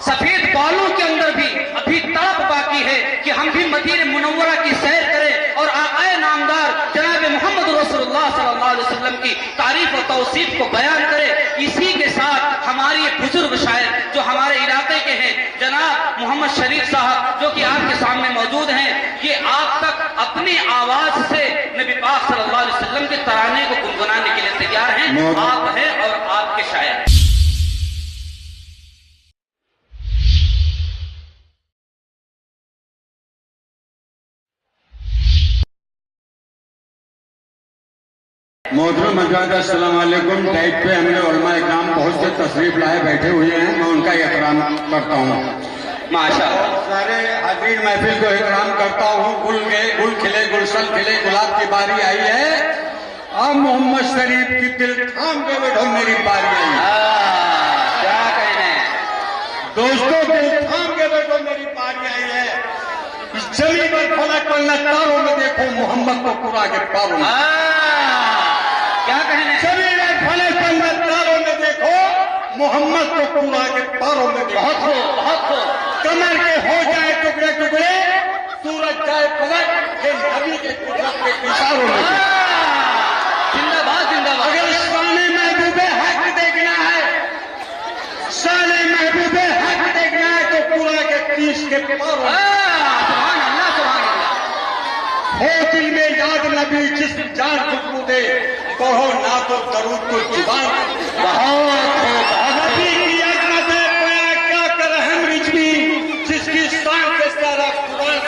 सफेद बालों के अंदर भी अभी तड़प बाकी है कि हम भी मदीने मुनव्वरा की सैर करें और आक़ाए नामदार जनाब मोहम्मद रसूलुल्लाह सल्लल्लाहु अलैहि वसल्लम की तारीफ और तौसीफ को बयान करें। इसी के साथ हमारी एक बुजुर्ग शायर जो हमारे इलाके के हैं, जनाब मोहम्मद शरीफ साहब, जो कि आपके सामने मौजूद हैं, ये आप तक अपनी आवाज से नबी पाक सल्लल्लाहु अलैहि वसल्लम के तराने को गुनगुनाने के लिए तैयार हैं। आप हैं और आपके शायर। मोहतरम हज़रात अस्सलाम वालेकुम। टाइप पे हमने उलमा इकराम बहुत से तशरीफ लाए बैठे हुए हैं, मैं उनका एहतराम करता हूँ। माशाअल्लाह। सारे हाज़रीन महफिल को एहतराम करता हूँ। गुल गए, गुल खिले, गुलशन खिले, गुलाब की बारी आई है। अब मोहम्मद शरीफ की दिल थाम के बैठो, मेरी बारी आई है। क्या कहने दोस्तों, दिल थाम के बैठो, मेरी बारी आई है। इस जमी पर फलक पर नज़ारों में देखो मोहम्मद को पूरा के पारों में। क्या कहने जमीन फले पंदारों में देखो मोहम्मद को पूरा के पारों में देखो। बहुत हो कमर के हो जाए टुकड़े टुकड़े, सूरज जाए पलट, ये नबी के कुदरत के इशारों में जिंदाबाद जिंदाबाद। अगर शान महबूबे हक देखना है, शान महबूबे हक देखना है तो पूरा के 30 के पारों में। सुभान अल्लाह सुभान अल्लाह। हो दिल में याद नबी जिस जान खुशबू दे, कहो ना तो दरूद को जुबान। बहुत नबी की अजमत है, कोया क्या कर हम रिजवी, जिसकी शान से सारा कुरान।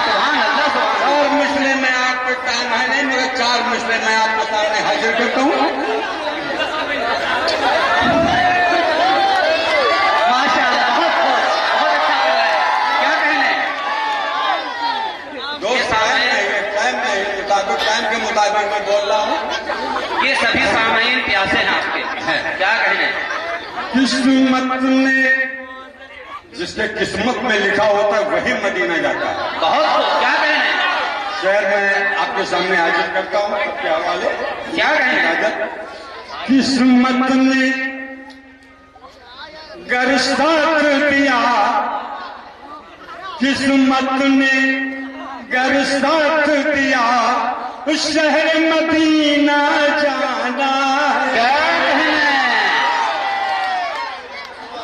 सुभान अल्लाह सुभान। और मिसले में आपको टाइम है नहीं, मेरे 4 मिसले में आपके सामने हाजिर करता हूँ। माशाअल्लाह, बहुत अच्छा कर रहा है। क्या कहने टाइम के मुताबिक मैं बोल रहा हूँ। ये सभी सामाइन प्यासे हैं आपके। क्या कहने किस्मत में, जिसके किस्मत में लिखा होता है वही मदीना जाता है। बहुत हो। क्या कहने शहर में आपके सामने हाजिर करता हूँ आपके हवाले। क्या कहने किस्मत ने गर साथ दिया, किस्मत ने गर साथ दिया, शहर मदीना जाना है।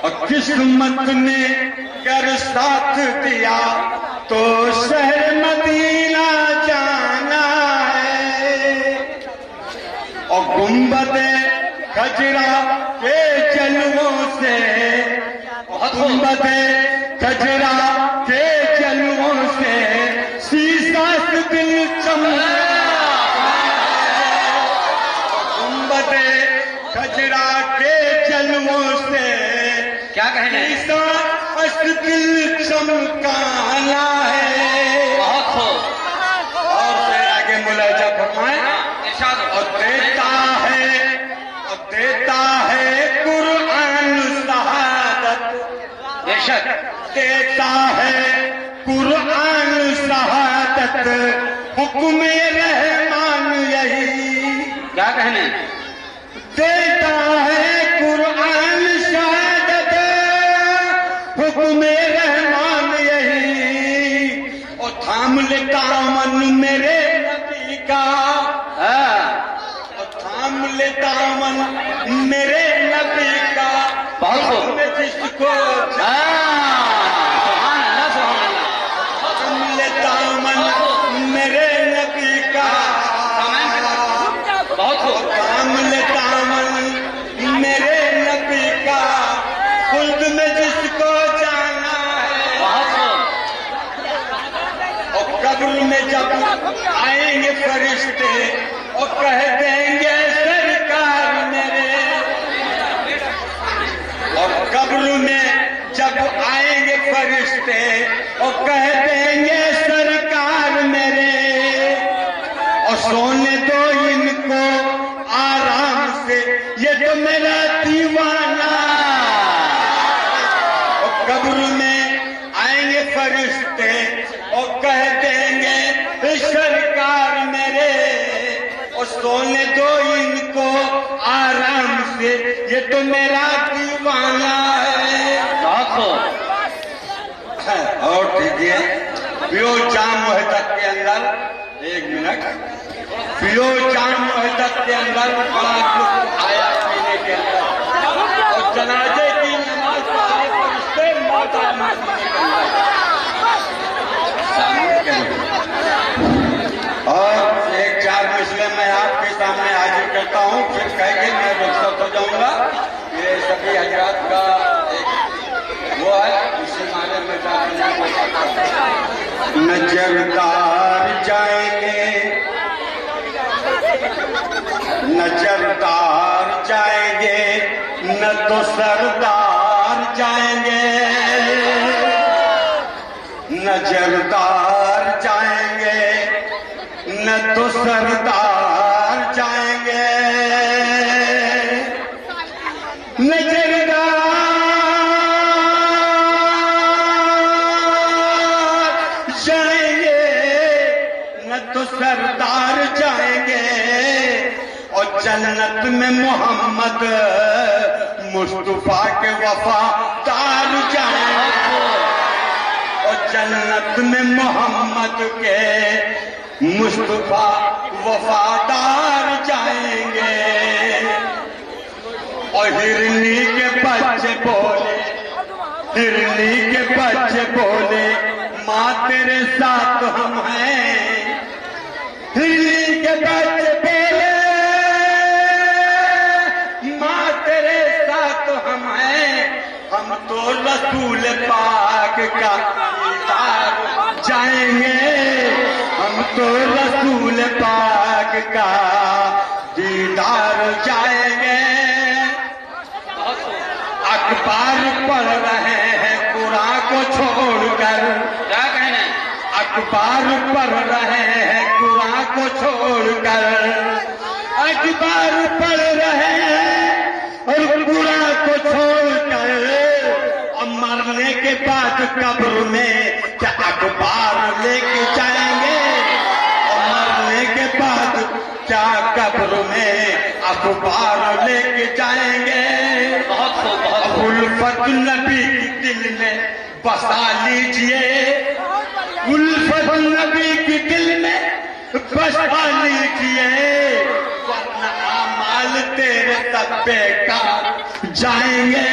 और किस्मत ने गर साथ दिया तो शहर मदीना जाना है। और गुंबदे खजरा के जलवों से, गुंबदे खजरा के जलवों से शीशा से दिल चमका। गुंबदे खजरा के जलवों से क्या कहने दिल चमकाना है। बहुत हो। और फिर आगे मुलाजा फरमाए। और देता है कुरान शहादत, बेशक देता है कुरान शहादत, हुक्म रहमान यही। क्या कहने देता है कुरान शहादत, हुक्म रहमान यही। और थाम ले दामन मेरे नबी का, और थाम ले दामन मेरे नबी का। बहुत हो। जिसको सुभान अल्लाह सुभान अल्लाह। थाम ले दामन मेरे नबी का, बहुत हो। थाम ले दामन मेरे नबी का, खुल्द में जिसको जाना है। बहुत हो। और कब्र में जब आएंगे फरिश्ते और कह देंगे सरकार मेरे, और कब्र में जब आएंगे फरिश्ते और कह देंगे सरकार मेरे। और सोने दो इनको आराम से, ये तो मेरा दीवाना। और कब्र में आएंगे फरिश्ते और कह देंगे सरकार मेरे। और सोने दो इनको आराम से, ये तो मेरा दीवाना है। लीजिए, पियो जाम वहदत के अंदर, एक मिनट, पियो जाम वहदत के अंदर बड़ा लुत्फ आया पीने के अंदर, और जनाजे की नमाज पढ़ने पर उससे मौत और एक चार मसले मैं आपके सामने हाजिर करता हूँ, फिर कहेंगे मैं रुखसत हो जाऊंगा। ये सभी हजरात का एक वो है, इसी माने में नजरदार जाएंगे, नजरदार जाएंगे, न तो सरदार जाएंगे, नजरदार जाएंगे, न तो सरदार जाएंगे, नजरदार जाएंगे, न तो सरदार जाएंगे, और जन्नत में मोहम्मद मुस्तफा के वफादार जाएंगे, और जन्नत में मोहम्मद के मुस्तफा वफादार जाएंगे। और हिरनी के बच्चे बोले, हिरनी के बच्चे बोले, माँ तेरे साथ हम हैं, हिरनी के बच्चे बोले, माँ तेरे साथ हम हैं, हम तो रसूल पाक का दीदार जाएंगे, हम तो रसूल पाक का दीदार जाएंगे। अखबार पढ़ रहे हैं कुरान को छोड़कर, क्या कहना है? अखबार पढ़ रहे हैं कुरान को छोड़कर, अखबार पढ़ रहे हैं और कुरान को छोड़कर, और मरने के बाद कब्र में क्या अखबार लेके जाएंगे, और मरने के बाद क्या कब्र में अखबार लेके जाएंगे। उल्फत नबी की दिल में बसा लीजिए, उल्फत नबी की दिल में बसा लीजिए, वरना अमाल तेरे तक बेकार जाएंगे।